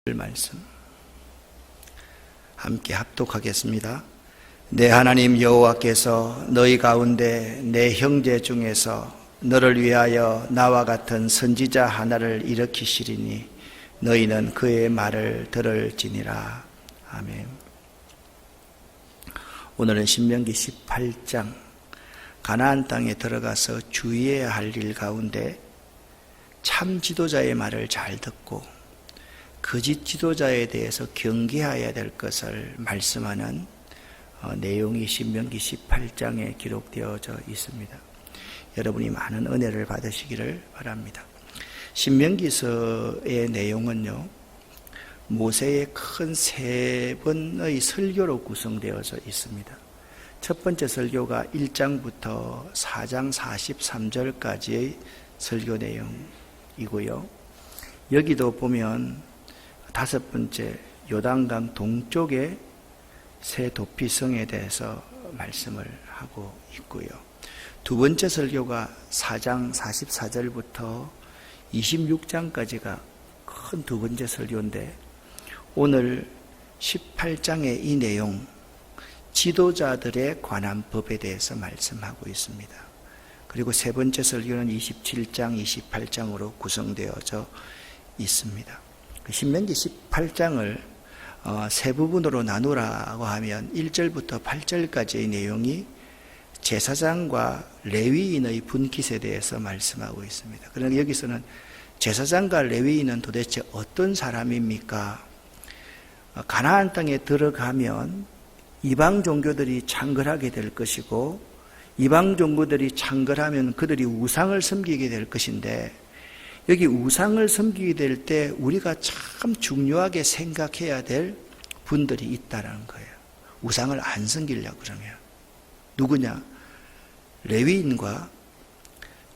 말씀 함께 합독하겠습니다. 내 하나님 여호와께서 너희 가운데 내 형제 중에서 너를 위하여 나와 같은 선지자 하나를 일으키시리니 너희는 그의 말을 들을지니라. 아멘. 오늘은 신명기 18장 가나안 땅에 들어가서 주의해야 할 일 가운데 참 지도자의 말을 잘 듣고 거짓 지도자에 대해서 경계해야 될 것을 말씀하는 내용이 신명기 18장에 기록되어져 있습니다. 여러분이 많은 은혜를 받으시기를 바랍니다. 신명기서의 내용은요, 모세의 큰 세 번의 설교로 구성되어져 있습니다. 첫 번째 설교가 1장부터 4장 43절까지의 설교 내용이고요. 여기도 보면 다섯 번째 요단강 동쪽의 새 도피성에 대해서 말씀을 하고 있고요. 두 번째 설교가 4장 44절부터 26장까지가 큰 두 번째 설교인데, 오늘 18장의 이 내용, 지도자들에 관한 법에 대해서 말씀하고 있습니다. 그리고 세 번째 설교는 27장, 28장으로 구성되어져 있습니다. 신명기 18장을 세 부분으로 나누라고 하면 1절부터 8절까지의 내용이 제사장과 레위인의 분깃에 대해서 말씀하고 있습니다. 그러나 여기서는 제사장과 레위인은 도대체 어떤 사람입니까? 가나안 땅에 들어가면 이방 종교들이 창궐하게 될 것이고, 이방 종교들이 창궐하면 그들이 우상을 섬기게 될 것인데, 여기 우상을 섬기게 될 때 우리가 참 중요하게 생각해야 될 분들이 있다는 거예요. 우상을 안 섬기려고 그러면. 누구냐? 레위인과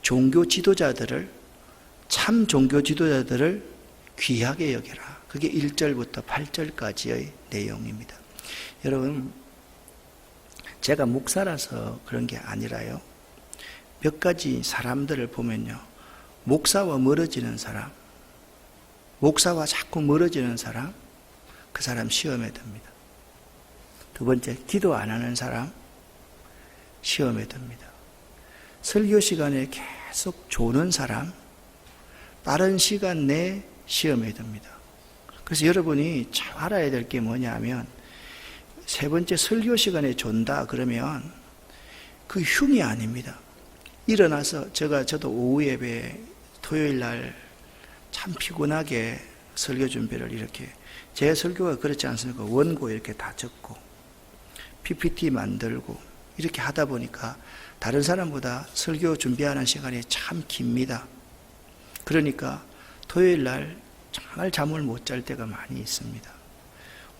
종교 지도자들을, 참 종교 지도자들을 귀하게 여겨라. 그게 1절부터 8절까지의 내용입니다. 여러분, 제가 목사라서 그런 게 아니라요, 몇 가지 사람들을 보면요, 목사와 멀어지는 사람, 목사와 자꾸 멀어지는 사람, 그 사람 시험에 듭니다. 두 번째, 기도 안 하는 사람, 시험에 듭니다. 설교 시간에 계속 조는 사람, 빠른 시간 내에 시험에 듭니다. 그래서 여러분이 잘 알아야 될 게 뭐냐면, 세 번째 설교 시간에 존다 그러면 그 흉이 아닙니다. 일어나서 저도 오후 예배 토요일 날 참 피곤하게 설교 준비를 이렇게, 제 설교가 그렇지 않습니까? 원고 이렇게 다 적고 PPT 만들고 이렇게 하다 보니까 다른 사람보다 설교 준비하는 시간이 참 깁니다. 그러니까 토요일 날 정말 잠을 못 잘 때가 많이 있습니다.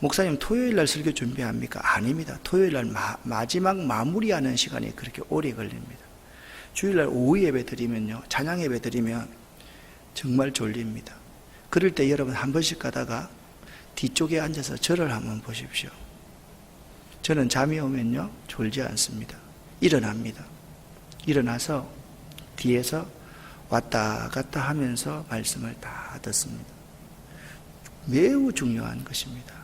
목사님 토요일 날 설교 준비합니까? 아닙니다. 토요일 날 마지막 마무리하는 시간이 그렇게 오래 걸립니다. 주일날 오후 예배 드리면요, 찬양 예배 드리면 정말 졸립니다. 그럴 때 여러분 한 번씩 가다가 뒤쪽에 앉아서 저를 한번 보십시오. 저는 잠이 오면요, 졸지 않습니다. 일어납니다. 일어나서 뒤에서 왔다 갔다 하면서 말씀을 다 듣습니다. 매우 중요한 것입니다.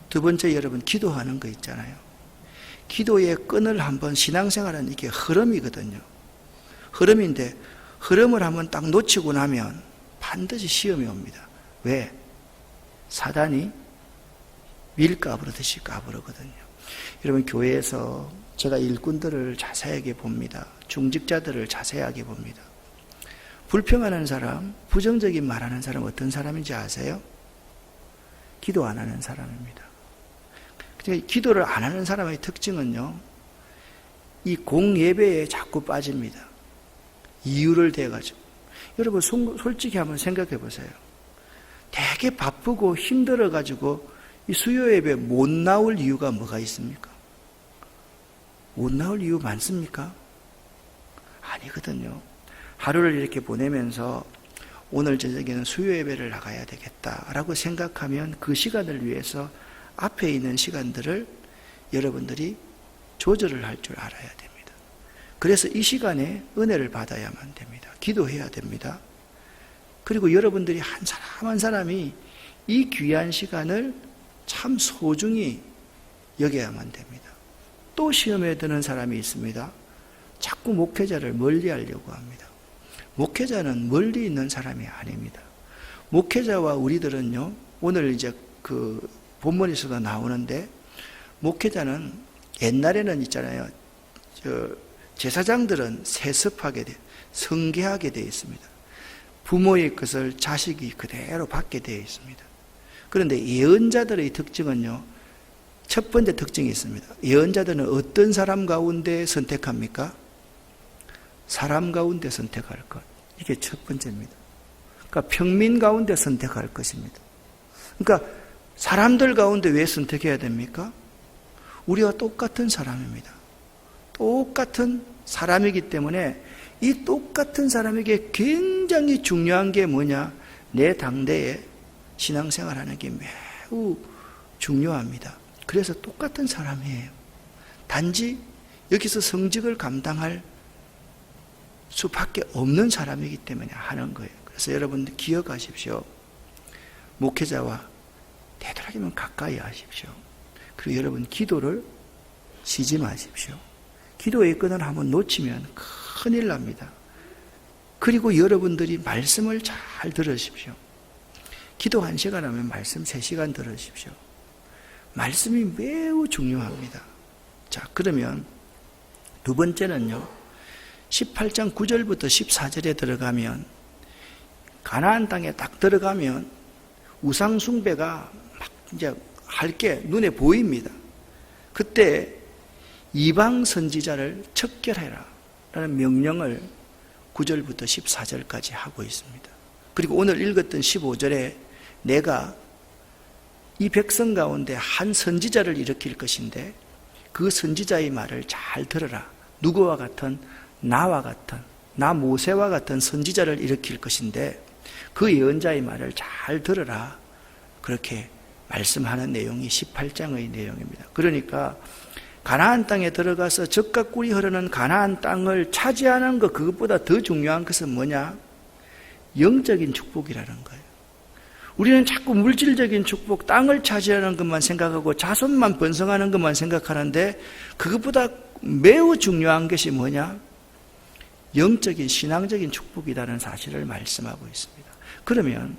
두 번째, 여러분 기도하는 거 있잖아요. 기도의 끈을 한번, 신앙생활은 이게 흐름이거든요. 흐름인데 흐름을 한번 딱 놓치고 나면 반드시 시험이 옵니다. 왜? 사단이 밀 까부르듯이 까부르거든요. 여러분, 교회에서 제가 일꾼들을 자세하게 봅니다. 중직자들을 자세하게 봅니다. 불평하는 사람, 부정적인 말하는 사람 어떤 사람인지 아세요? 기도 안 하는 사람입니다. 기도를 안 하는 사람의 특징은요, 이 공예배에 자꾸 빠집니다. 이유를 대가지고. 여러분 솔직히 한번 생각해 보세요. 되게 바쁘고 힘들어가지고 이 수요예배 못 나올 이유가 뭐가 있습니까? 못 나올 이유 많습니까? 아니거든요. 하루를 이렇게 보내면서 오늘 저녁에는 수요예배를 나가야 되겠다라고 생각하면 그 시간을 위해서 앞에 있는 시간들을 여러분들이 조절을 할 줄 알아야 됩니다. 그래서 이 시간에 은혜를 받아야만 됩니다. 기도해야 됩니다. 그리고 여러분들이 한 사람 한 사람이 이 귀한 시간을 참 소중히 여겨야만 됩니다. 또 시험에 드는 사람이 있습니다. 자꾸 목회자를 멀리하려고 합니다. 목회자는 멀리 있는 사람이 아닙니다. 목회자와 우리들은요, 오늘 이제 그 본문에서도 나오는데, 목회자는 옛날에는 있잖아요. 제사장들은 세습하게 돼, 성계하게 되어 있습니다. 부모의 것을 자식이 그대로 받게 되어 있습니다. 그런데 예언자들의 특징은요, 첫 번째 특징이 있습니다. 예언자들은 어떤 사람 가운데 선택합니까? 사람 가운데 선택할 것. 이게 첫 번째입니다. 그러니까 평민 가운데 선택할 것입니다. 그러니까 사람들 가운데 왜 선택해야 됩니까? 우리와 똑같은 사람입니다. 똑같은 사람이기 때문에 이 똑같은 사람에게 굉장히 중요한 게 뭐냐? 내 당대에 신앙생활하는 게 매우 중요합니다. 그래서 똑같은 사람이에요. 단지 여기서 성직을 감당할 수밖에 없는 사람이기 때문에 하는 거예요. 그래서 여러분들 기억하십시오. 목회자와 되도록이면 가까이 하십시오. 그리고 여러분 기도를 쉬지 마십시오. 기도의 끈을 한번 놓치면 큰일 납니다. 그리고 여러분들이 말씀을 잘 들으십시오. 기도 1시간 하면 말씀 3시간 들으십시오. 말씀이 매우 중요합니다. 자, 그러면 두 번째는요, 18장 9절부터 14절에 들어가면, 가나안 땅에 딱 들어가면 우상숭배가 막 이제 할 게 눈에 보입니다. 그때 이방 선지자를 척결해라 라는 명령을 9절부터 14절까지 하고 있습니다. 그리고 오늘 읽었던 15절에 내가 이 백성 가운데 한 선지자를 일으킬 것인데 그 선지자의 말을 잘 들어라. 누구와 같은? 나와 같은, 나 모세와 같은 선지자를 일으킬 것인데 그 예언자의 말을 잘 들어라. 그렇게 말씀하는 내용이 18장의 내용입니다. 그러니까 가나안 땅에 들어가서 젖과 꿀이 흐르는 가나안 땅을 차지하는 것, 그것보다 더 중요한 것은 뭐냐? 영적인 축복이라는 거예요. 우리는 자꾸 물질적인 축복, 땅을 차지하는 것만 생각하고 자손만 번성하는 것만 생각하는데 그것보다 매우 중요한 것이 뭐냐? 영적인 신앙적인 축복이라는 사실을 말씀하고 있습니다. 그러면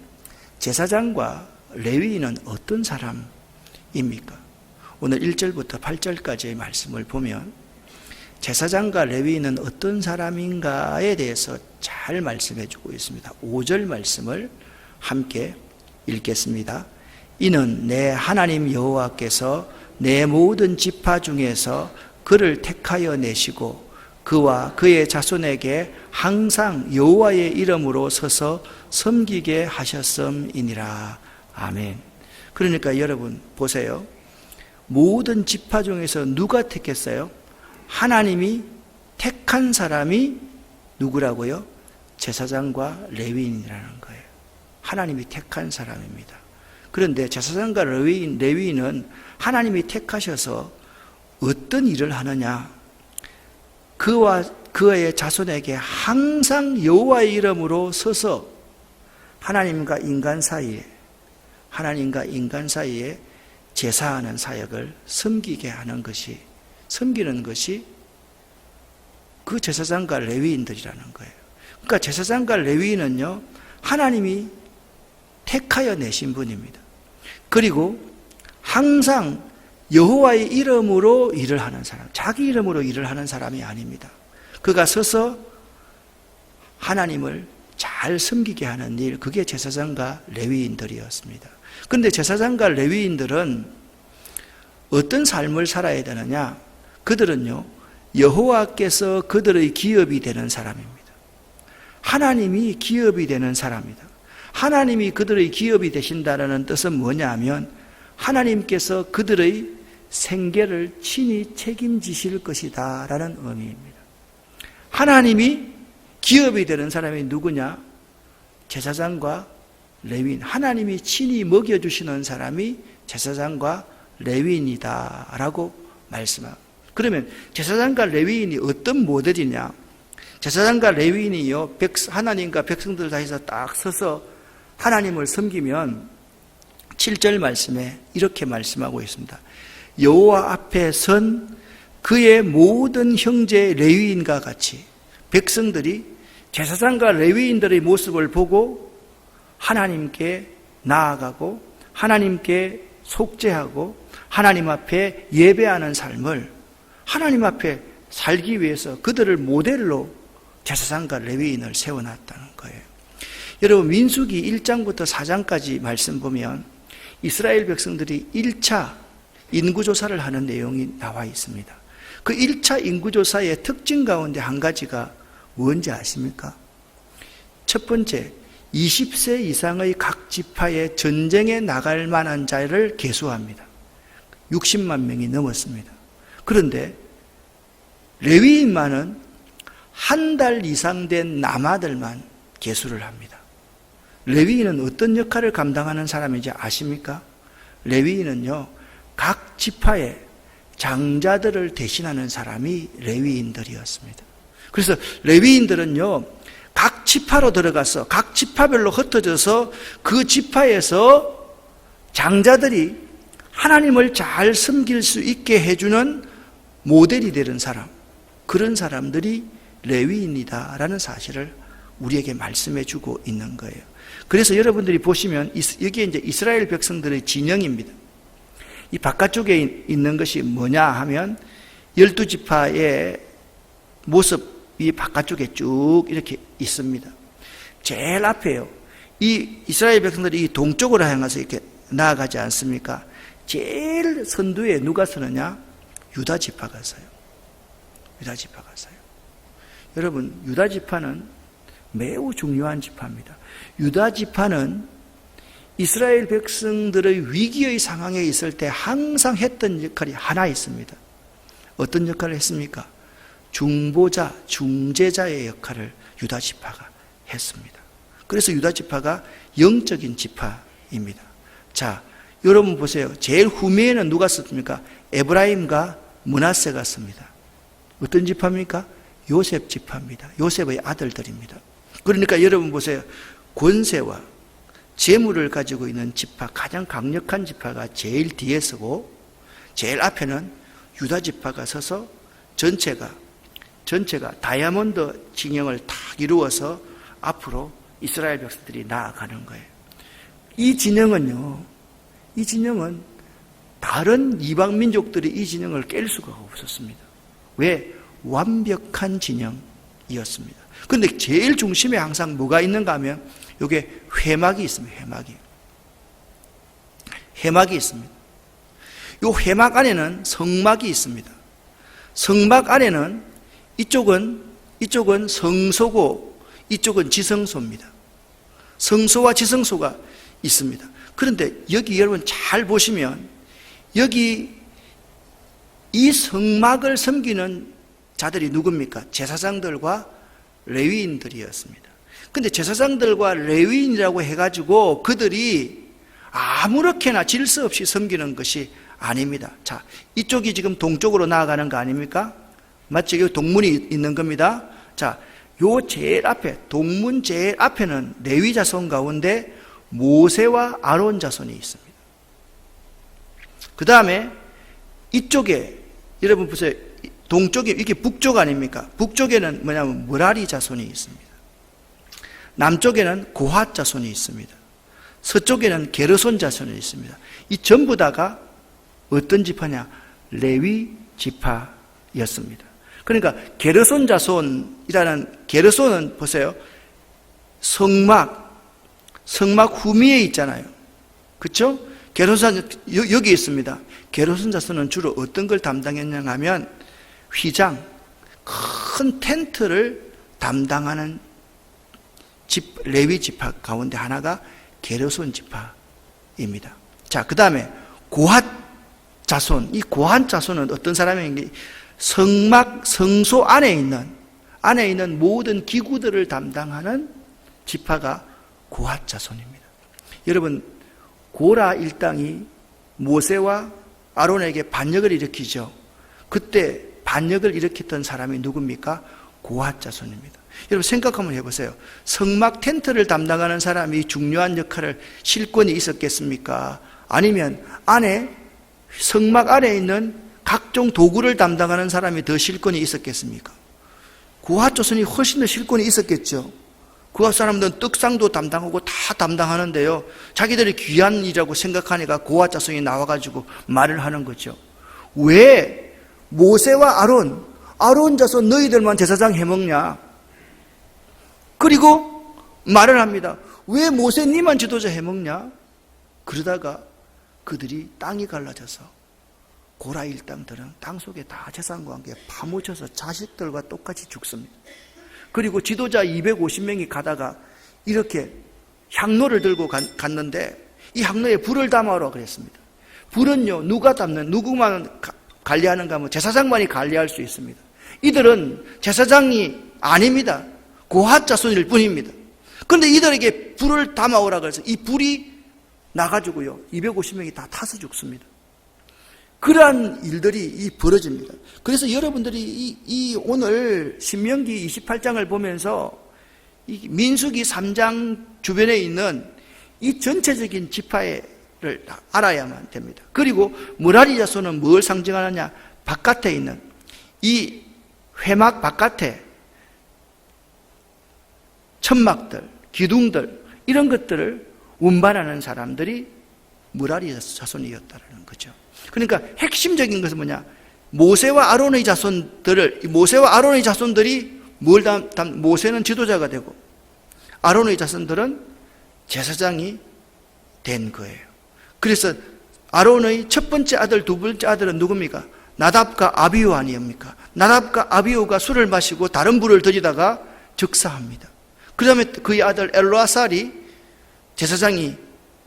제사장과 레위인은 어떤 사람입니까? 오늘 1절부터 8절까지의 말씀을 보면 제사장과 레위인은 어떤 사람인가에 대해서 잘 말씀해 주고 있습니다. 5절 말씀을 함께 읽겠습니다. 이는 내 하나님 여호와께서 내 모든 지파 중에서 그를 택하여 내시고 그와 그의 자손에게 항상 여호와의 이름으로 서서 섬기게 하셨음이니라. 아멘. 그러니까 여러분 보세요. 모든 지파 중에서 누가 택했어요? 하나님이 택한 사람이 누구라고요? 제사장과 레위인이라는 거예요. 하나님이 택한 사람입니다. 그런데 제사장과 레위인은 하나님이 택하셔서 어떤 일을 하느냐? 그와 그의 자손에게 항상 여호와의 이름으로 서서 하나님과 인간 사이에 제사하는 사역을 섬기게 하는 것이, 섬기는 것이 그 제사장과 레위인들이라는 거예요. 그러니까 제사장과 레위인은요, 하나님이 택하여 내신 분입니다. 그리고 항상 여호와의 이름으로 일을 하는 사람, 자기 이름으로 일을 하는 사람이 아닙니다. 그가 서서 하나님을 잘 섬기게 하는 일, 그게 제사장과 레위인들이었습니다. 그런데 제사장과 레위인들은 어떤 삶을 살아야 되느냐? 그들은요, 여호와께서 그들의 기업이 되는 사람입니다. 하나님이 기업이 되는 사람이다. 하나님이 그들의 기업이 되신다는 뜻은 뭐냐 하면 하나님께서 그들의 생계를 친히 책임지실 것이다 라는 의미입니다. 하나님이 기업이 되는 사람이 누구냐? 제사장과 레위인. 하나님이 친히 먹여주시는 사람이 제사장과 레위인이다 라고 말씀합니다. 그러면 제사장과 레위인이 어떤 모델이냐? 제사장과 레위인이요, 하나님과 백성들 사이에서 딱 서서 하나님을 섬기면 7절 말씀에 이렇게 말씀하고 있습니다. 여호와 앞에 선 그의 모든 형제 레위인과 같이 백성들이 제사장과 레위인들의 모습을 보고 하나님께 나아가고 하나님께 속죄하고 하나님 앞에 예배하는 삶을 하나님 앞에 살기 위해서 그들을 모델로 제사장과 레위인을 세워놨다는 거예요. 여러분, 민수기 1장부터 4장까지 말씀 보면 이스라엘 백성들이 1차 인구조사를 하는 내용이 나와 있습니다. 그 1차 인구조사의 특징 가운데 한 가지가 뭔지 아십니까? 첫 번째, 20세 이상의 각 지파에 전쟁에 나갈 만한 자를 계수합니다. 60만 명이 넘었습니다. 그런데 레위인만은 한 달 이상 된 남아들만 계수를 합니다. 레위인은 어떤 역할을 감당하는 사람인지 아십니까? 레위인은요, 각 지파의 장자들을 대신하는 사람이 레위인들이었습니다. 그래서 레위인들은요, 각 지파로 들어가서 각 지파별로 흩어져서 그 지파에서 장자들이 하나님을 잘 섬길 수 있게 해주는 모델이 되는 사람, 그런 사람들이 레위인이다라는 사실을 우리에게 말씀해 주고 있는 거예요. 그래서 여러분들이 보시면 여기에 이제 이스라엘 백성들의 진영입니다. 이 바깥쪽에 있는 것이 뭐냐 하면 12지파의 모습이 바깥쪽에 쭉 이렇게 있습니다. 제일 앞에요. 이 이스라엘 백성들이 이 동쪽으로 향해서 이렇게 나아가지 않습니까? 제일 선두에 누가 서느냐? 유다지파가 서요. 유다지파가 서요. 여러분, 유다지파는 매우 중요한 지파입니다. 유다지파는 이스라엘 백성들의 위기의 상황에 있을 때 항상 했던 역할이 하나 있습니다. 어떤 역할을 했습니까? 중보자, 중재자의 역할을 유다지파가 했습니다. 그래서 유다지파가 영적인 지파입니다. 자, 여러분 보세요. 제일 후미에는 누가 씁니까? 에브라임과 므낫세가 씁니다. 어떤 지파입니까? 요셉 지파입니다. 요셉의 아들들입니다. 그러니까 여러분 보세요. 권세와 재물을 가지고 있는 지파, 가장 강력한 지파가 제일 뒤에 서고 제일 앞에는 유다 지파가 서서 전체가 다이아몬드 진영을 탁 이루어서 앞으로 이스라엘 백성들이 나아가는 거예요. 이 진영은 다른 이방 민족들이 이 진영을 깰 수가 없었습니다. 왜? 완벽한 진영이었습니다. 그런데 제일 중심에 항상 뭐가 있는가 하면 여기에 회막이 있습니다. 회막이 있습니다. 이 회막 안에는 성막이 있습니다. 성막 안에는 이쪽은 성소고 이쪽은 지성소입니다. 성소와 지성소가 있습니다. 그런데 여기 여러분 잘 보시면 여기 이 성막을 섬기는 자들이 누굽니까? 제사장들과 레위인들이었습니다. 근데 제사장들과 레위인이라고 해가지고 그들이 아무렇게나 질서 없이 섬기는 것이 아닙니다. 자, 이쪽이 지금 동쪽으로 나아가는 거 아닙니까? 맞죠? 여기 동문이 있는 겁니다. 자, 요 제일 앞에, 동문 제일 앞에는 레위 자손 가운데 모세와 아론 자손이 있습니다. 그 다음에 이쪽에, 여러분 보세요. 동쪽에, 이게 북쪽 아닙니까? 북쪽에는 뭐냐면 므라리 자손이 있습니다. 남쪽에는 고핫 자손이 있습니다. 서쪽에는 게르손 자손이 있습니다. 이 전부 다가 어떤 지파냐? 레위 지파였습니다. 그러니까 게르손 자손이라는, 게르손은 보세요. 성막 후미에 있잖아요. 그렇죠? 게르손 여기 있습니다. 게르손 자손은 주로 어떤 걸 담당했냐 하면 휘장, 큰 텐트를 담당하는 레위 지파 가운데 하나가 게르손 지파입니다. 자, 그 다음에 고핫 자손. 이 고핫 자손은 어떤 사람인지 성소 안에 있는 모든 기구들을 담당하는 지파가 고핫 자손입니다. 여러분, 고라 일당이 모세와 아론에게 반역을 일으키죠. 그때 반역을 일으켰던 사람이 누굽니까? 고핫 자손입니다. 여러분 생각 한번 해보세요. 성막 텐트를 담당하는 사람이 중요한 역할을 실권이 있었겠습니까? 아니면 성막 안에 있는 각종 도구를 담당하는 사람이 더 실권이 있었겠습니까? 고핫 자손이 훨씬 더 실권이 있었겠죠. 고핫 사람들은 떡상도 담당하고 다 담당하는데요, 자기들이 귀한 일이라고 생각하니까 고핫 자손이 나와가지고 말을 하는 거죠. 왜 모세와 아론 자손 너희들만 제사장 해먹냐? 그리고 말을 합니다. 왜 모세님만 지도자 해먹냐? 그러다가 그들이 땅이 갈라져서 고라 일당들은 땅속에 다 재산과 함께 파묻혀서 자식들과 똑같이 죽습니다. 그리고 지도자 250명이 가다가 이렇게 향로를 들고 갔는데 이 향로에 불을 담아오라 그랬습니다. 불은요, 누구만 관리하는가 하면 제사장만이 관리할 수 있습니다. 이들은 제사장이 아닙니다. 고핫 자손일 뿐입니다. 그런데 이들에게 불을 담아오라 그래서 이 불이 나가지고요, 250명이 다 타서 죽습니다. 그러한 일들이 벌어집니다. 그래서 여러분들이 오늘 신명기 28장을 보면서 이 민수기 3장 주변에 있는 이 전체적인 지파를 알아야만 됩니다. 그리고 므라리 자손은 뭘 상징하느냐? 바깥에 있는 이 회막 바깥에 천막들, 기둥들, 이런 것들을 운반하는 사람들이 므라리 자손이었다는 거죠. 그러니까 핵심적인 것은 뭐냐? 모세와 아론의 자손들이 모세는 지도자가 되고 아론의 자손들은 제사장이 된 거예요. 그래서 아론의 첫 번째 아들, 두 번째 아들은 누굽니까? 나답과 아비후 아니옵니까? 나답과 아비후가 술을 마시고 다른 불을 들이다가 즉사합니다. 그 다음에 그의 아들 엘로아살이 제사장이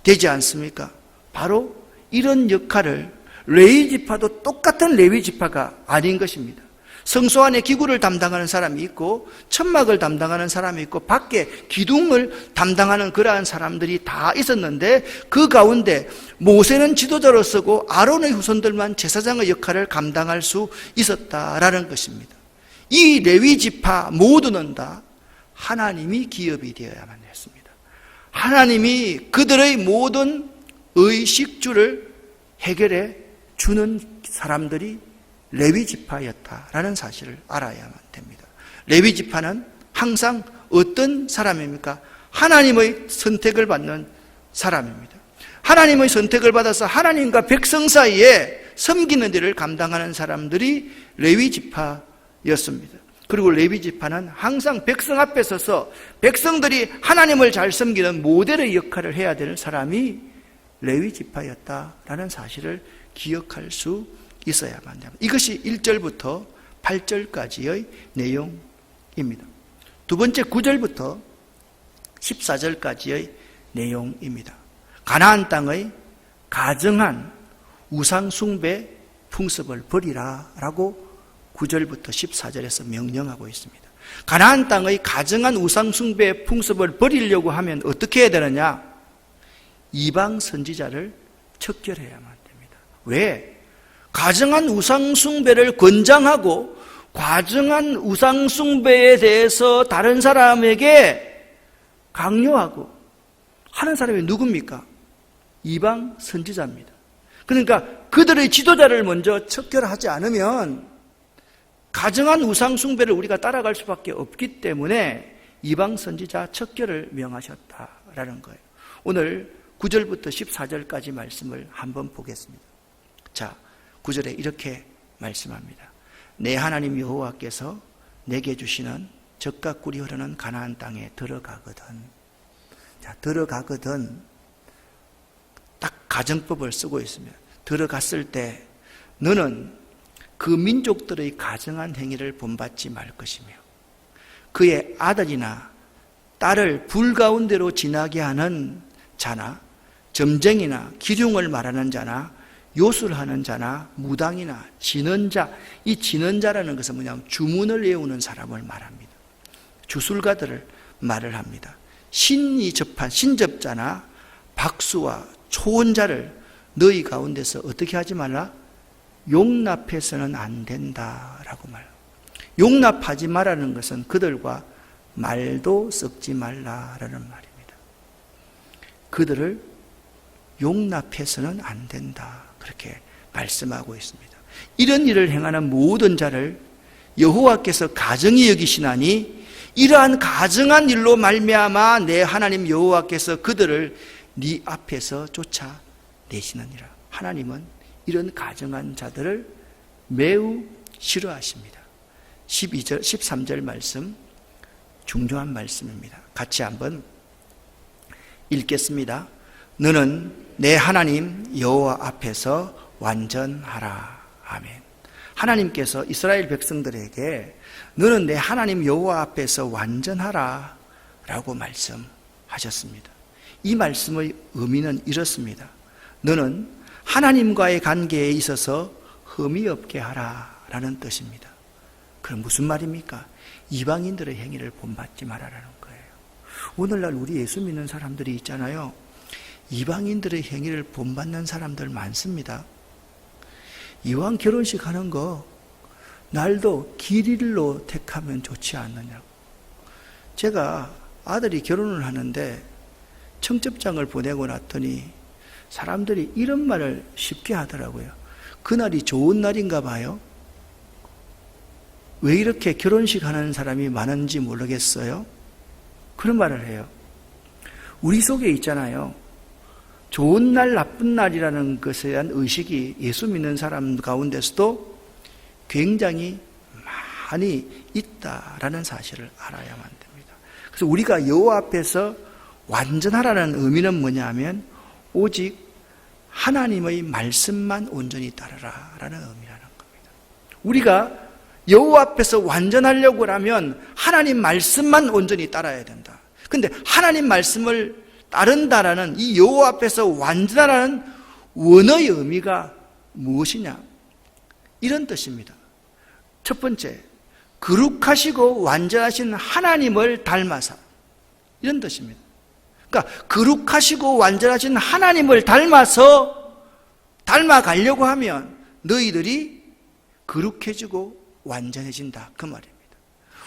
되지 않습니까? 바로 이런 역할을 레위지파도 똑같은 레위지파가 아닌 것입니다. 성소 안에 기구를 담당하는 사람이 있고 천막을 담당하는 사람이 있고 밖에 기둥을 담당하는 그러한 사람들이 다 있었는데 그 가운데 모세는 지도자로 서고 아론의 후손들만 제사장의 역할을 감당할 수 있었다라는 것입니다. 이 레위지파 모두는 다 하나님이 기업이 되어야만 했습니다. 하나님이 그들의 모든 의식주를 해결해 주는 사람들이 레위지파였다라는 사실을 알아야만 됩니다. 레위지파는 항상 어떤 사람입니까? 하나님의 선택을 받는 사람입니다. 하나님의 선택을 받아서 하나님과 백성 사이에 섬기는 일을 감당하는 사람들이 레위지파였습니다. 그리고 레위지파는 항상 백성 앞에 서서 백성들이 하나님을 잘 섬기는 모델의 역할을 해야 되는 사람이 레위지파였다라는 사실을 기억할 수 있어야만 합니다. 이것이 1절부터 8절까지의 내용입니다. 두 번째 9절부터 14절까지의 내용입니다. 가나안 땅의 가증한 우상 숭배 풍습을 버리라 라고 9절부터 14절에서 명령하고 있습니다. 가나안 땅의 가증한 우상 숭배 풍습을 버리려고 하면 어떻게 해야 되느냐? 이방 선지자를 척결해야만 됩니다. 왜? 가증한 우상 숭배를 권장하고 과증한 우상 숭배에 대해서 다른 사람에게 강요하고 하는 사람이 누굽니까? 이방 선지자입니다. 그러니까 그들의 지도자를 먼저 척결하지 않으면 가증한 우상 숭배를 우리가 따라갈 수밖에 없기 때문에 이방 선지자 척결을 명하셨다라는 거예요. 오늘 9절부터 14절까지 말씀을 한번 보겠습니다. 자, 9절에 이렇게 말씀합니다. 내 하나님 여호와께서 내게 주시는 젖과 꿀이 흐르는 가나안 땅에 들어가거든. 자, 들어가거든. 딱 가정법을 쓰고 있습니다. 들어갔을 때 너는 그 민족들의 가증한 행위를 본받지 말 것이며 그의 아들이나 딸을 불 가운데로 지나게 하는 자나 점쟁이나 기둥을 말하는 자나 요술하는 자나 무당이나 지는 자, 이 지는 자라는 것은 뭐냐면 주문을 외우는 사람을 말합니다. 주술가들을 말을 합니다. 신이 접한 신접자나 박수와 초혼자를 너희 가운데서 어떻게 하지 말라? 용납해서는 안 된다라고 말합니다. 용납하지 말라는 것은 그들과 말도 섞지 말라라는 말입니다. 그들을 용납해서는 안 된다, 그렇게 말씀하고 있습니다. 이런 일을 행하는 모든 자를 여호와께서 가증히 여기시나니 이러한 가증한 일로 말미암아 내 하나님 여호와께서 그들을 네 앞에서 쫓아내시느니라. 하나님은 이런 가증한 자들을 매우 싫어하십니다. 12절, 13절 말씀, 중요한 말씀입니다. 같이 한번 읽겠습니다. 너는 내 하나님 여호와 앞에서 완전하라. 아멘. 하나님께서 이스라엘 백성들에게 너는 내 하나님 여호와 앞에서 완전하라 라고 말씀하셨습니다. 이 말씀의 의미는 이렇습니다. 너는 하나님과의 관계에 있어서 흠이 없게 하라 라는 뜻입니다. 그럼 무슨 말입니까? 이방인들의 행위를 본받지 말아라는 거예요. 오늘날 우리 예수 믿는 사람들이 있잖아요. 이방인들의 행위를 본받는 사람들 많습니다. 이왕 결혼식 하는 거 날도 길일로 택하면 좋지 않느냐고. 제가 아들이 결혼을 하는데 청첩장을 보내고 났더니 사람들이 이런 말을 쉽게 하더라고요. 그날이 좋은 날인가 봐요. 왜 이렇게 결혼식 하는 사람이 많은지 모르겠어요. 그런 말을 해요. 우리 속에 있잖아요. 좋은 날, 나쁜 날이라는 것에 대한 의식이 예수 믿는 사람 가운데서도 굉장히 많이 있다라는 사실을 알아야만 됩니다. 그래서 우리가 여호와 앞에서 완전하라는 의미는 뭐냐면 오직 하나님의 말씀만 온전히 따르라라는 의미라는 겁니다. 우리가 여호와 앞에서 완전하려고 하면 하나님 말씀만 온전히 따라야 된다. 근데 하나님 말씀을 따른다라는 이 여호와 앞에서 완전하라는 원어의 의미가 무엇이냐? 이런 뜻입니다. 첫 번째, 거룩하시고 완전하신 하나님을 닮아서, 이런 뜻입니다. 그러니까 거룩하시고 완전하신 하나님을 닮아가려고 하면 너희들이 거룩해지고 완전해진다, 그 말입니다.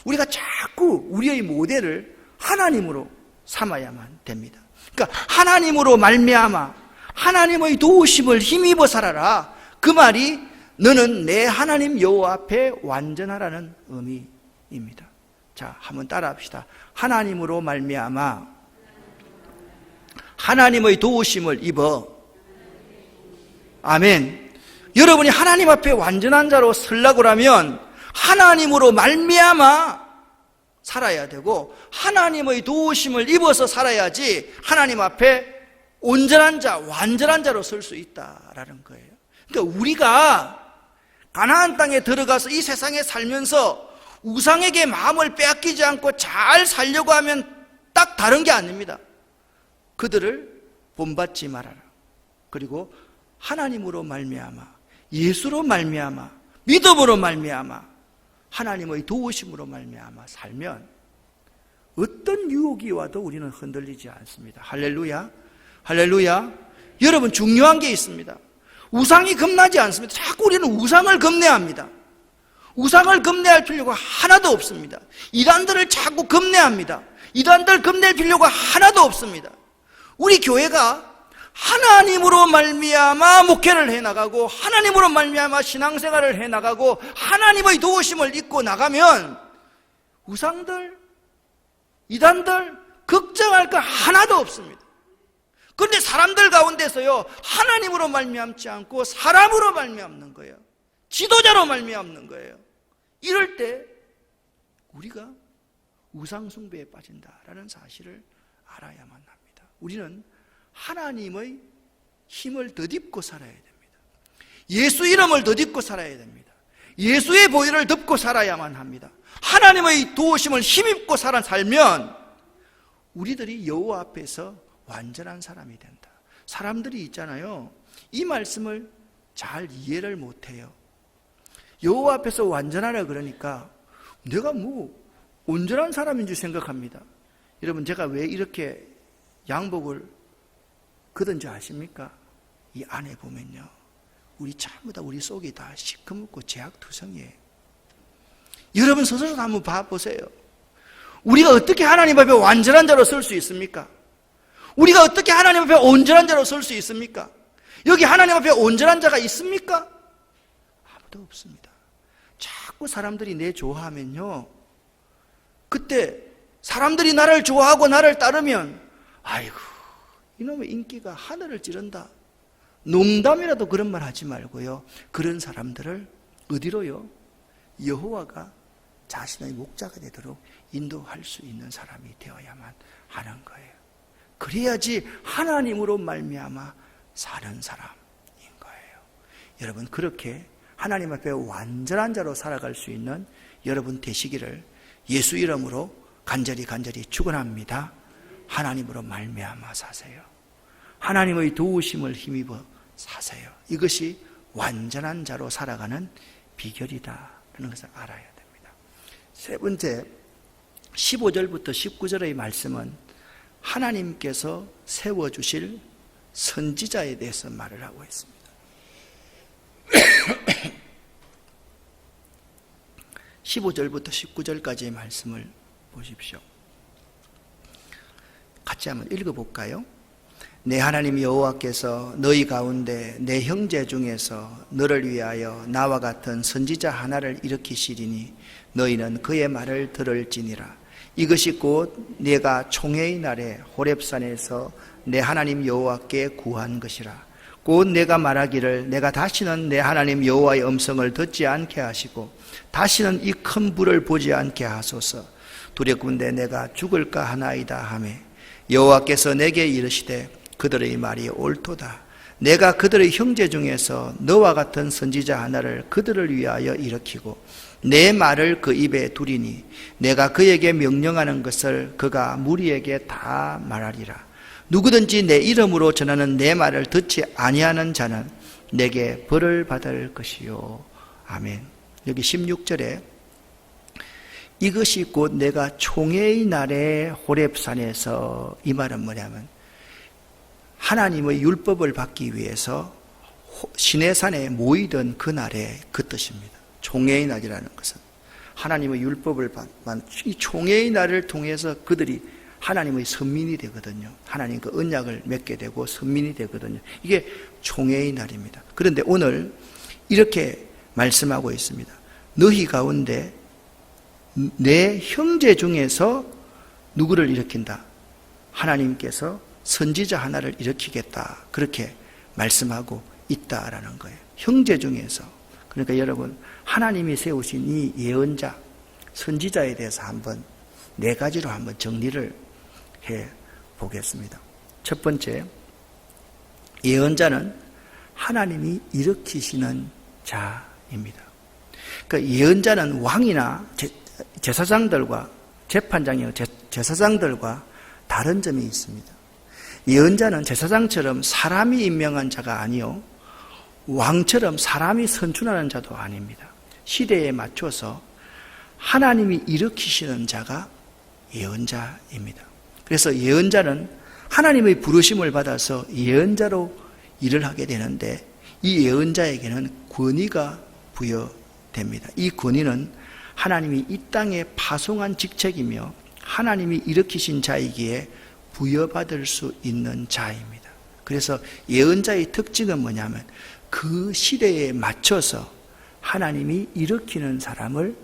우리가 자꾸 우리의 모델을 하나님으로 삼아야만 됩니다. 그러니까 하나님으로 말미암아 하나님의 도우심을 힘입어 살아라, 그 말이 너는 내 하나님 여호와 앞에 완전하라는 의미입니다. 자, 한번 따라합시다. 하나님으로 말미암아 하나님의 도우심을 입어. 아멘. 여러분이 하나님 앞에 완전한 자로 서려고 하면 하나님으로 말미암아 살아야 되고 하나님의 도우심을 입어서 살아야지 하나님 앞에 온전한 자, 완전한 자로 설 수 있다라는 거예요. 그러니까 우리가 가나안 땅에 들어가서 이 세상에 살면서 우상에게 마음을 빼앗기지 않고 잘 살려고 하면 딱 다른 게 아닙니다. 그들을 본받지 말아라. 그리고 하나님으로 말미암아, 예수로 말미암아, 믿음으로 말미암아, 하나님의 도우심으로 말미암아 살면 어떤 유혹이 와도 우리는 흔들리지 않습니다. 할렐루야, 할렐루야. 여러분, 중요한 게 있습니다. 우상이 겁나지 않습니다. 자꾸 우리는 우상을 겁내합니다. 우상을 겁내할 필요가 하나도 없습니다. 이단들을 자꾸 겁내합니다. 이단들 겁낼 필요가 하나도 없습니다. 우리 교회가 하나님으로 말미암아 목회를 해나가고 하나님으로 말미암아 신앙생활을 해나가고 하나님의 도우심을 입고 나가면 우상들, 이단들 걱정할 거 하나도 없습니다. 그런데 사람들 가운데서요, 하나님으로 말미암지 않고 사람으로 말미암는 거예요. 지도자로 말미암는 거예요. 이럴 때 우리가 우상 숭배에 빠진다라는 사실을 알아야만 합니다. 우리는 하나님의 힘을 덧입고 살아야 됩니다. 예수 이름을 덧입고 살아야 됩니다. 예수의 보혈을 덮고 살아야만 합니다. 하나님의 도우심을 힘입고 살면 우리들이 여호와 앞에서 완전한 사람이 된다. 사람들이 있잖아요, 이 말씀을 잘 이해를 못해요. 여호와 앞에서 완전하라 그러니까 내가 뭐 온전한 사람인 줄 생각합니다. 여러분, 제가 왜 이렇게 양복을 그든지 아십니까? 이 안에 보면요, 우리 전부 다 우리 속이 다 시커멓고 죄악투성이에요. 여러분 스스로 한번 봐보세요. 우리가 어떻게 하나님 앞에 완전한 자로 설 수 있습니까? 우리가 어떻게 하나님 앞에 온전한 자로 설 수 있습니까? 여기 하나님 앞에 온전한 자가 있습니까? 아무도 없습니다. 자꾸 사람들이 내 좋아하면요, 그때 사람들이 나를 좋아하고 나를 따르면 아이고 이놈의 인기가 하늘을 찌른다. 농담이라도 그런 말 하지 말고요, 그런 사람들을 어디로요? 여호와가 자신의 목자가 되도록 인도할 수 있는 사람이 되어야만 하는 거예요. 그래야지 하나님으로 말미암아 사는 사람인 거예요. 여러분, 그렇게 하나님 앞에 완전한 자로 살아갈 수 있는 여러분 되시기를 예수 이름으로 간절히 축원합니다. 하나님으로 말미암아 사세요. 하나님의 도우심을 힘입어 사세요. 이것이 완전한 자로 살아가는 비결이다 라는 것을 알아야 됩니다. 세 번째, 15절부터 19절의 말씀은 하나님께서 세워주실 선지자에 대해서 말을 하고 있습니다. 15절부터 19절까지의 말씀을 보십시오. 같이 한번 읽어볼까요? 내 하나님 여호와께서 너희 가운데 내 형제 중에서 너를 위하여 나와 같은 선지자 하나를 일으키시리니 너희는 그의 말을 들을지니라. 이것이 곧 내가 총회의 날에 호렙산에서 내 하나님 여호와께 구한 것이라. 곧 내가 말하기를 내가 다시는 내 하나님 여호와의 음성을 듣지 않게 하시고 다시는 이 큰 불을 보지 않게 하소서. 두렵건대 내가 죽을까 하나이다 하매 여호와께서 내게 이르시되 그들의 말이 옳도다. 내가 그들의 형제 중에서 너와 같은 선지자 하나를 그들을 위하여 일으키고 내 말을 그 입에 두리니 내가 그에게 명령하는 것을 그가 무리에게 다 말하리라. 누구든지 내 이름으로 전하는 내 말을 듣지 아니하는 자는 내게 벌을 받을 것이요. 아멘. 여기 16절에 이것이 곧 내가 총회의 날에 호렙산에서, 이 말은 뭐냐면 하나님의 율법을 받기 위해서 시내산에 모이던 그날의 그 뜻입니다. 총회의 날이라는 것은 하나님의 율법을 받는 이 총회의 날을 통해서 그들이 하나님의 선민이 되거든요. 하나님 그 언약을 맺게 되고 선민이 되거든요. 이게 총회의 날입니다. 그런데 오늘 이렇게 말씀하고 있습니다. 너희 가운데 내 형제 중에서 누구를 일으킨다? 하나님께서 선지자 하나를 일으키겠다. 그렇게 말씀하고 있다라는 거예요. 형제 중에서. 그러니까 여러분, 하나님이 세우신 이 예언자, 선지자에 대해서 한번 네 가지로 한번 정리를 해 보겠습니다. 첫 번째, 예언자는 하나님이 일으키시는 자입니다. 그러니까 예언자는 왕이나 제사장들과 재판장이요 제사장들과 다른 점이 있습니다. 예언자는 제사장처럼 사람이 임명한 자가 아니요 왕처럼 사람이 선출하는 자도 아닙니다. 시대에 맞춰서 하나님이 일으키시는 자가 예언자입니다. 그래서 예언자는 하나님의 부르심을 받아서 예언자로 일을 하게 되는데 이 예언자에게는 권위가 부여됩니다. 이 권위는 하나님이 이 땅에 파송한 직책이며 하나님이 일으키신 자이기에 부여받을 수 있는 자입니다. 그래서 예언자의 특징은 뭐냐면 그 시대에 맞춰서 하나님이 일으키는 사람을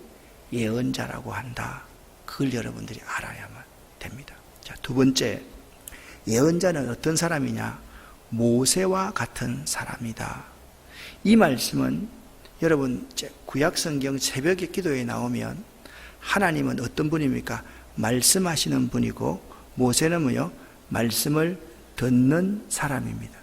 예언자라고 한다. 그걸 여러분들이 알아야만 됩니다. 자, 두 번째, 예언자는 어떤 사람이냐? 모세와 같은 사람이다. 이 말씀은 여러분 구약성경 새벽의 기도에 나오면 하나님은 어떤 분입니까? 말씀하시는 분이고 모세는 뭐요? 말씀을 듣는 사람입니다.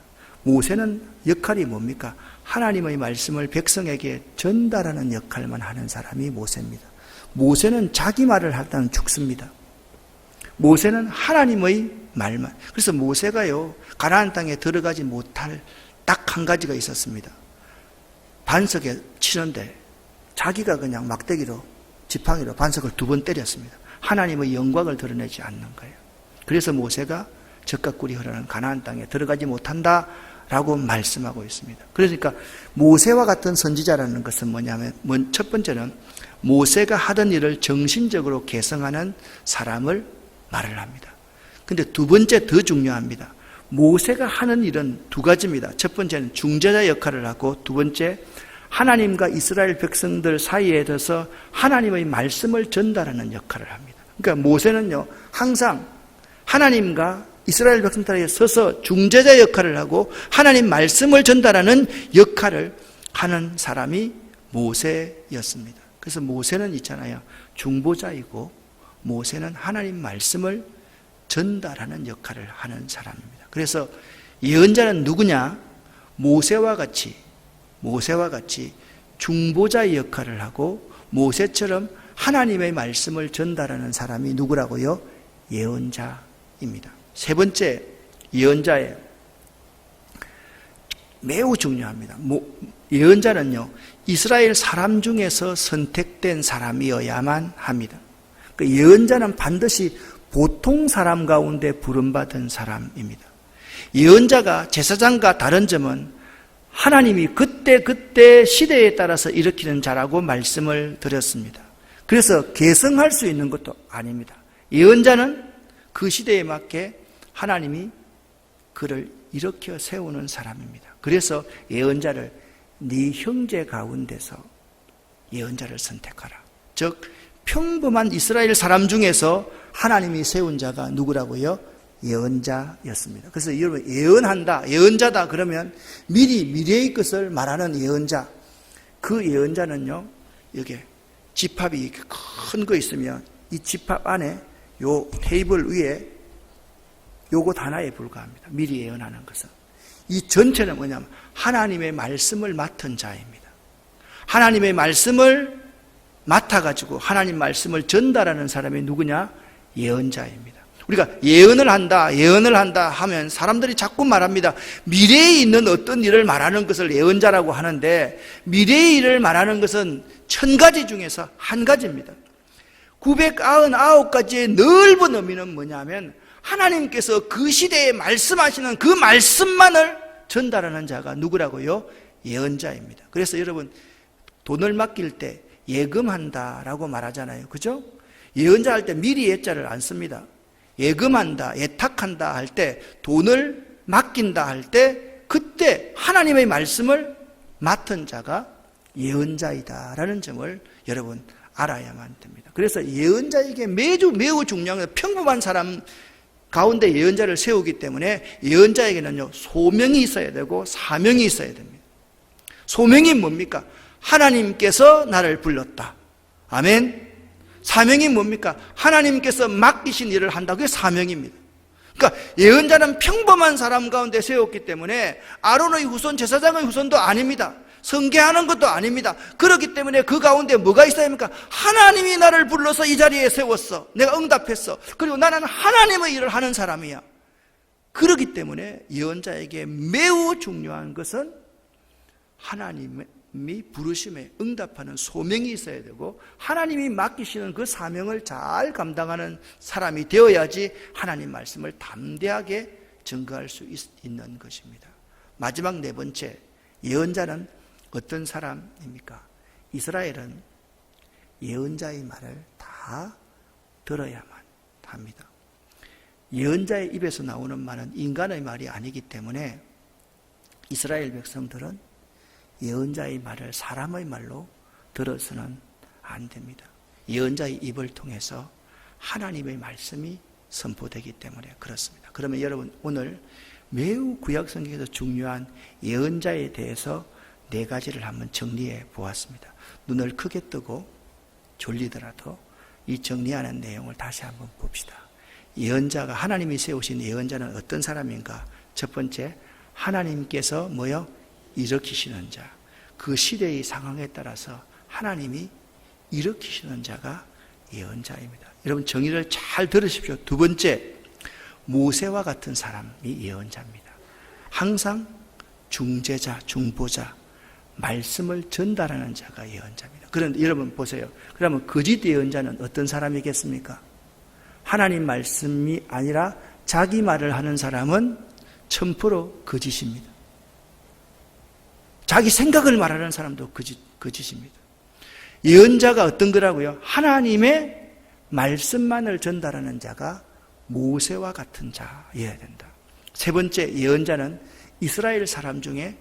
모세는 역할이 뭡니까? 하나님의 말씀을 백성에게 전달하는 역할만 하는 사람이 모세입니다. 모세는 자기 말을 하다는 죽습니다. 모세는 하나님의 말만. 그래서 모세가요, 가나안 땅에 들어가지 못할 딱 한 가지가 있었습니다. 반석에 치는데 자기가 그냥 막대기로 지팡이로 반석을 2번 때렸습니다. 하나님의 영광을 드러내지 않는 거예요. 그래서 모세가 젖과 꿀이 흐르는 가나안 땅에 들어가지 못한다라고 말씀하고 있습니다. 그러니까 모세와 같은 선지자라는 것은 뭐냐면 첫 번째는 모세가 하던 일을 정신적으로 개성하는 사람을 말을 합니다. 근데 두 번째 더 중요합니다. 모세가 하는 일은 두 가지입니다. 첫 번째는 중재자 역할을 하고, 두 번째 하나님과 이스라엘 백성들 사이에 들어서 하나님의 말씀을 전달하는 역할을 합니다. 그러니까 모세는요, 항상 하나님과 이스라엘 백성들 사이에 서서 중재자 역할을 하고 하나님 말씀을 전달하는 역할을 하는 사람이 모세였습니다. 그래서 모세는 있잖아요, 중보자이고 모세는 하나님 말씀을 전달하는 역할을 하는 사람입니다. 그래서 예언자는 누구냐? 모세와 같이 중보자의 역할을 하고 모세처럼 하나님의 말씀을 전달하는 사람이 누구라고요? 예언자입니다. 세 번째, 예언자예요. 매우 중요합니다. 예언자는요, 이스라엘 사람 중에서 선택된 사람이어야만 합니다. 그 예언자는 반드시 보통 사람 가운데 부름받은 사람입니다. 예언자가 제사장과 다른 점은 하나님이 그때 시대에 따라서 일으키는 자라고 말씀을 드렸습니다. 그래서 계승할 수 있는 것도 아닙니다. 예언자는 그 시대에 맞게 하나님이 그를 일으켜 세우는 사람입니다. 그래서 예언자를 네 형제 가운데서 예언자를 선택하라. 즉 평범한 이스라엘 사람 중에서 하나님이 세운 자가 누구라고요? 예언자였습니다. 그래서 여러분, 예언한다, 예언자다 그러면 미리 미래의 것을 말하는 예언자. 그 예언자는요, 여기 지팝이 이렇게 큰 거 있으면 이 지팝 안에 요 테이블 위에 요것 하나에 불과합니다. 미리 예언하는 것은. 이 전체는 뭐냐면 하나님의 말씀을 맡은 자입니다. 하나님의 말씀을 맡아가지고 하나님 말씀을 전달하는 사람이 누구냐? 예언자입니다. 우리가 예언을 한다 하면 사람들이 자꾸 말합니다. 미래에 있는 어떤 일을 말하는 것을 예언자라고 하는데, 미래의 일을 말하는 것은 1000가지 중에서 한 가지입니다. 999가지의 넓은 의미는 뭐냐면 하나님께서 그 시대에 말씀하시는 그 말씀만을 전달하는 자가 누구라고요? 예언자입니다. 그래서 여러분, 돈을 맡길 때 예금한다라고 말하잖아요. 그죠? 예언자 할 때 미리 예자를 안 씁니다. 예금한다, 예탁한다 할 때, 돈을 맡긴다 할 때, 그때 하나님의 말씀을 맡은 자가 예언자이다라는 점을 여러분 알아야만 됩니다. 그래서 예언자에게 매우 중요한 건 평범한 사람 가운데 예언자를 세우기 때문에 예언자에게는요, 소명이 있어야 되고 사명이 있어야 됩니다. 소명이 뭡니까? 하나님께서 나를 불렀다. 아멘. 사명이 뭡니까? 하나님께서 맡기신 일을 한다. 그게 사명입니다. 그러니까 예언자는 평범한 사람 가운데 세웠기 때문에 아론의 후손, 제사장의 후손도 아닙니다. 선교하는 것도 아닙니다. 그렇기 때문에 그 가운데 뭐가 있어야 합니까? 하나님이 나를 불러서 이 자리에 세웠어. 내가 응답했어. 그리고 나는 하나님의 일을 하는 사람이야. 그렇기 때문에 예언자에게 매우 중요한 것은 하나님이 부르심에 응답하는 소명이 있어야 되고, 하나님이 맡기시는 그 사명을 잘 감당하는 사람이 되어야지 하나님 말씀을 담대하게 증거할 수 있는 것입니다. 마지막 네 번째, 예언자는 어떤 사람입니까? 이스라엘은 예언자의 말을 다 들어야만 합니다. 예언자의 입에서 나오는 말은 인간의 말이 아니기 때문에 이스라엘 백성들은 예언자의 말을 사람의 말로 들어서는 안 됩니다. 예언자의 입을 통해서 하나님의 말씀이 선포되기 때문에 그렇습니다. 그러면 여러분, 오늘 매우 구약성경에서 중요한 예언자에 대해서 4가지를 한번 정리해 보았습니다. 눈을 크게 뜨고 졸리더라도 이 정리하는 내용을 다시 한번 봅시다. 예언자가, 하나님이 세우신 예언자는 어떤 사람인가? 첫 번째, 하나님께서 일으키시는 자. 그 시대의 상황에 따라서 하나님이 일으키시는 자가 예언자입니다. 여러분, 정의를 잘 들으십시오. 두 번째, 모세와 같은 사람이 예언자입니다. 항상 중재자, 중보자, 말씀을 전달하는 자가 예언자입니다. 그런데 여러분 보세요. 그러면 거짓 예언자는 어떤 사람이겠습니까? 하나님 말씀이 아니라 자기 말을 하는 사람은 1000% 거짓입니다. 자기 생각을 말하는 사람도 거짓입니다. 예언자가 어떤 거라고요? 하나님의 말씀만을 전달하는 자가 모세와 같은 자여야 된다. 세 번째, 예언자는 이스라엘 사람 중에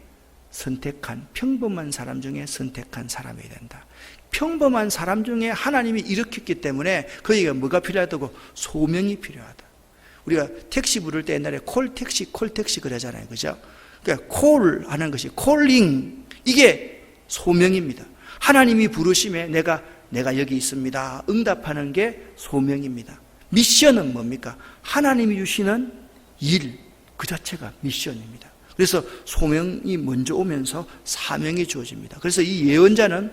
선택한, 평범한 사람 중에 선택한 사람이어야 된다. 평범한 사람 중에 하나님이 일으켰기 때문에 그에게 뭐가 필요하다고? 소명이 필요하다. 우리가 택시 부를 때 옛날에 콜택시 그러잖아요. 그죠? 그러니까 콜 하는 것이 콜링, 이게 소명입니다. 하나님이 부르심에 내가 여기 있습니다, 응답하는 게 소명입니다. 미션은 뭡니까? 하나님이 주시는 일, 그 자체가 미션입니다. 그래서 소명이 먼저 오면서 사명이 주어집니다. 그래서 이 예언자는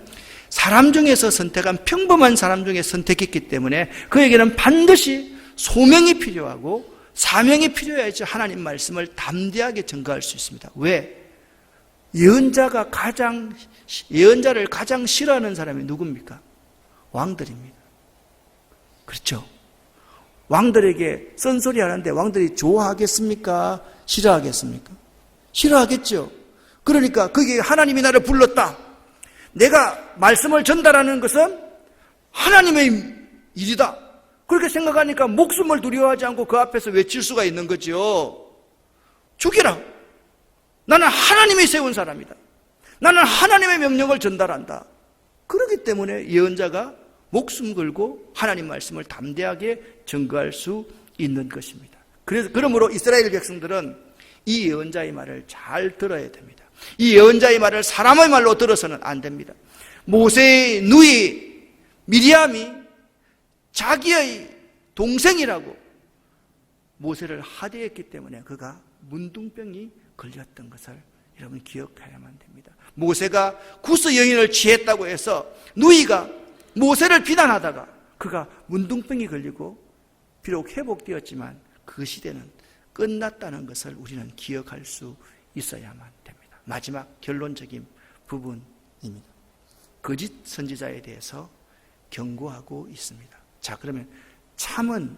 사람 중에서 선택한 평범한 사람 중에 선택했기 때문에 그에게는 반드시 소명이 필요하고 사명이 필요해야지 하나님 말씀을 담대하게 전가할 수 있습니다. 왜? 예언자를 가장 싫어하는 사람이 누굽니까? 왕들입니다. 그렇죠? 왕들에게 쓴소리 하는데 왕들이 좋아하겠습니까? 싫어하겠습니까? 싫어하겠죠. 그러니까 그게 하나님이 나를 불렀다, 내가 말씀을 전달하는 것은 하나님의 일이다, 그렇게 생각하니까 목숨을 두려워하지 않고 그 앞에서 외칠 수가 있는 거죠. 죽이라, 나는 하나님이 세운 사람이다, 나는 하나님의 명령을 전달한다. 그렇기 때문에 예언자가 목숨 걸고 하나님 말씀을 담대하게 전가할 수 있는 것입니다. 그러므로 이스라엘 백성들은 이 예언자의 말을 잘 들어야 됩니다. 이 예언자의 말을 사람의 말로 들어서는 안 됩니다. 모세의 누이 미리암이 자기의 동생이라고 모세를 하대했기 때문에 그가 문둥병이 걸렸던 것을 여러분 기억해야만 됩니다. 모세가 구스 여인을 취했다고 해서 누이가 모세를 비난하다가 그가 문둥병이 걸리고 비록 회복되었지만 그 시대는 끝났다는 것을 우리는 기억할 수 있어야만 됩니다. 마지막 결론적인 부분입니다. 거짓 선지자에 대해서 경고하고 있습니다. 자, 그러면 참은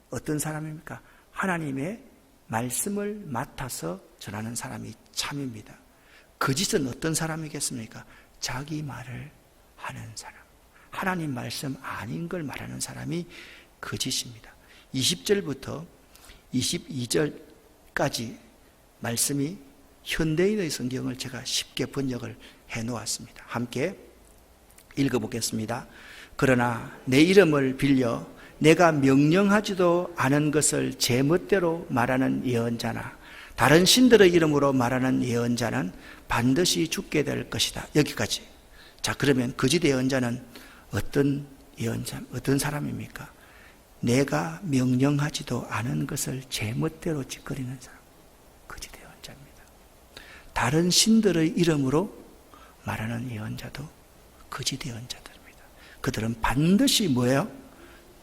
어떤 사람입니까? 하나님의 말씀을 맡아서 전하는 사람이 참입니다. 거짓은 어떤 사람이겠습니까? 자기 말을 하는 사람, 하나님 말씀 아닌 걸 말하는 사람이 거짓입니다. 20절부터 22절까지 말씀이 현대인의 성경을 제가 쉽게 번역을 해놓았습니다. 함께 읽어보겠습니다. 그러나 내 이름을 빌려 내가 명령하지도 않은 것을 제 멋대로 말하는 예언자나 다른 신들의 이름으로 말하는 예언자는 반드시 죽게 될 것이다. 여기까지. 자, 그러면 거짓 예언자는 어떤 예언자, 어떤 사람입니까? 내가 명령하지도 않은 것을 제 멋대로 짓거리는 사람, 거짓 예언자입니다. 다른 신들의 이름으로 말하는 예언자도 거짓 예언자들입니다. 그들은 반드시 뭐예요?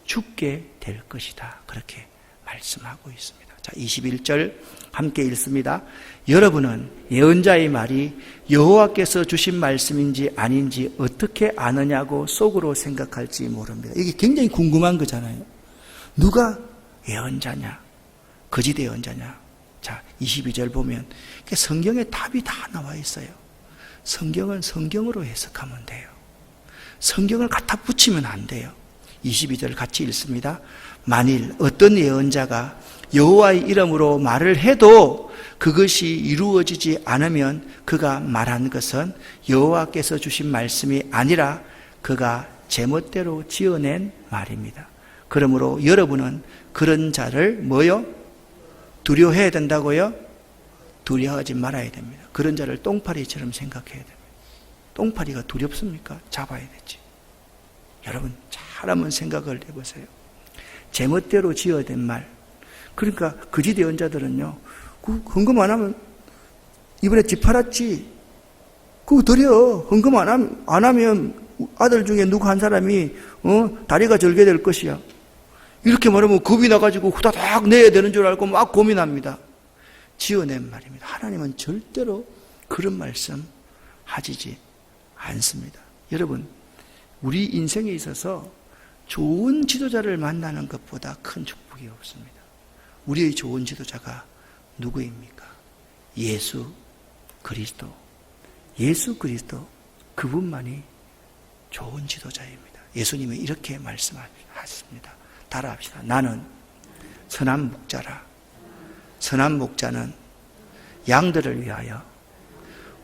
죽게 될 것이다. 그렇게 말씀하고 있습니다. 자, 21절 함께 읽습니다. 여러분은 예언자의 말이 여호와께서 주신 말씀인지 아닌지 어떻게 아느냐고 속으로 생각할지 모릅니다. 이게 굉장히 궁금한 거잖아요. 누가 예언자냐? 거짓 예언자냐? 자, 22절 보면 성경에 답이 다 나와 있어요. 성경은 성경으로 해석하면 돼요. 성경을 갖다 붙이면 안 돼요. 22절 같이 읽습니다. 만일 어떤 예언자가 여호와의 이름으로 말을 해도 그것이 이루어지지 않으면 그가 말한 것은 여호와께서 주신 말씀이 아니라 그가 제멋대로 지어낸 말입니다. 그러므로 여러분은 그런 자를 뭐요? 두려워해야 된다고요? 두려워하지 말아야 됩니다. 그런 자를 똥파리처럼 생각해야 됩니다. 똥파리가 두렵습니까? 잡아야 되지. 여러분 잘 한번 생각을 해보세요. 제멋대로 지어낸 말. 그러니까 거짓 예언자들은요, 헌금 안 하면 이번에 집 팔았지, 그거 드려. 헌금 안 하면 아들 중에 누구 한 사람이 다리가 절게 될 것이야. 이렇게 말하면 겁이 나가지고 후다닥 내야 되는 줄 알고 막 고민합니다. 지어낸 말입니다. 하나님은 절대로 그런 말씀 하시지 않습니다. 여러분, 우리 인생에 있어서 좋은 지도자를 만나는 것보다 큰 축복이 없습니다. 우리의 좋은 지도자가 누구입니까? 예수 그리스도. 예수 그리스도, 그분만이 좋은 지도자입니다. 예수님이 이렇게 말씀하셨습니다. 따라합시다. 나는 선한 목자라. 선한 목자는 양들을 위하여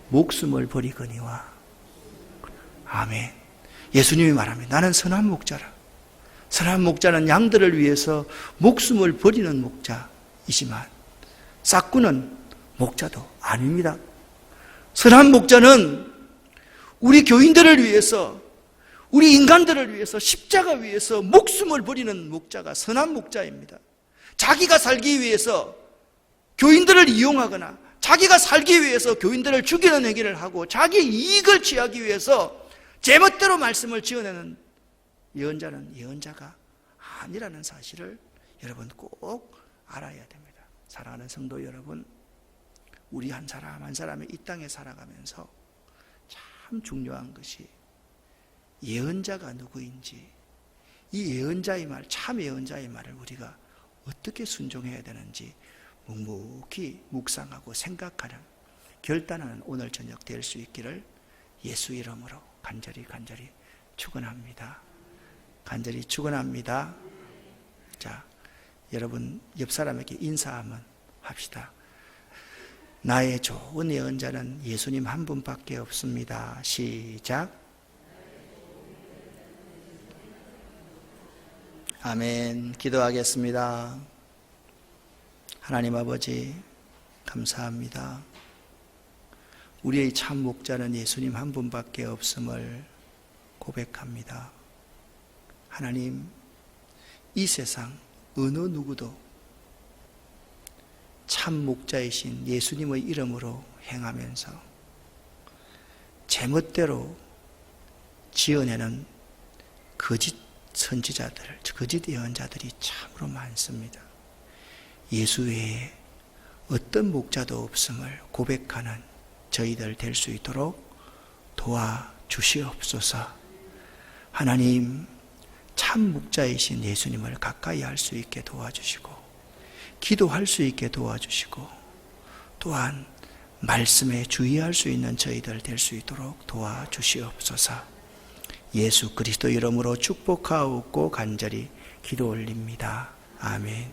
목숨을 버리거니와. 아멘. 예수님이 말합니다. 나는 선한 목자라. 선한 목자는 양들을 위해서 목숨을 버리는 목자이지만 싹구는 목자도 아닙니다. 선한 목자는 우리 교인들을 위해서, 우리 인간들을 위해서, 십자가 위해서 목숨을 버리는 목자가 선한 목자입니다. 자기가 살기 위해서 교인들을 이용하거나 자기가 살기 위해서 교인들을 죽이는 행위를 하고 자기 이익을 취하기 위해서 제멋대로 말씀을 지어내는 예언자는 예언자가 아니라는 사실을 여러분 꼭 알아야 됩니다. 사랑하는 성도 여러분, 우리 한 사람 한 사람이 이 땅에 살아가면서 참 중요한 것이 예언자가 누구인지, 이 예언자의 말, 참 예언자의 말을 우리가 어떻게 순종해야 되는지 묵묵히 묵상하고 생각하는, 결단하는 오늘 저녁 될 수 있기를 예수 이름으로 간절히 축원합니다. 간절히 축원합니다. 자, 여러분 옆 사람에게 인사 한번 합시다. 나의 좋은 예언자는 예수님 한 분밖에 없습니다. 시작. 아멘. 기도하겠습니다. 하나님 아버지, 감사합니다. 우리의 참 목자는 예수님 한 분밖에 없음을 고백합니다. 하나님, 이 세상 어느 누구도 참 목자이신 예수님의 이름으로 행하면서 제멋대로 지어내는 거짓 선지자들, 거짓 예언자들이 참으로 많습니다. 예수 외에 어떤 목자도 없음을 고백하는 저희들 될 수 있도록 도와주시옵소서. 하나님, 참 목자이신 예수님을 가까이 할 수 있게 도와주시고 기도할 수 있게 도와주시고 또한 말씀에 주의할 수 있는 저희들 될 수 있도록 도와주시옵소서. 예수 그리스도 이름으로 축복하옵고 간절히 기도 올립니다. 아멘.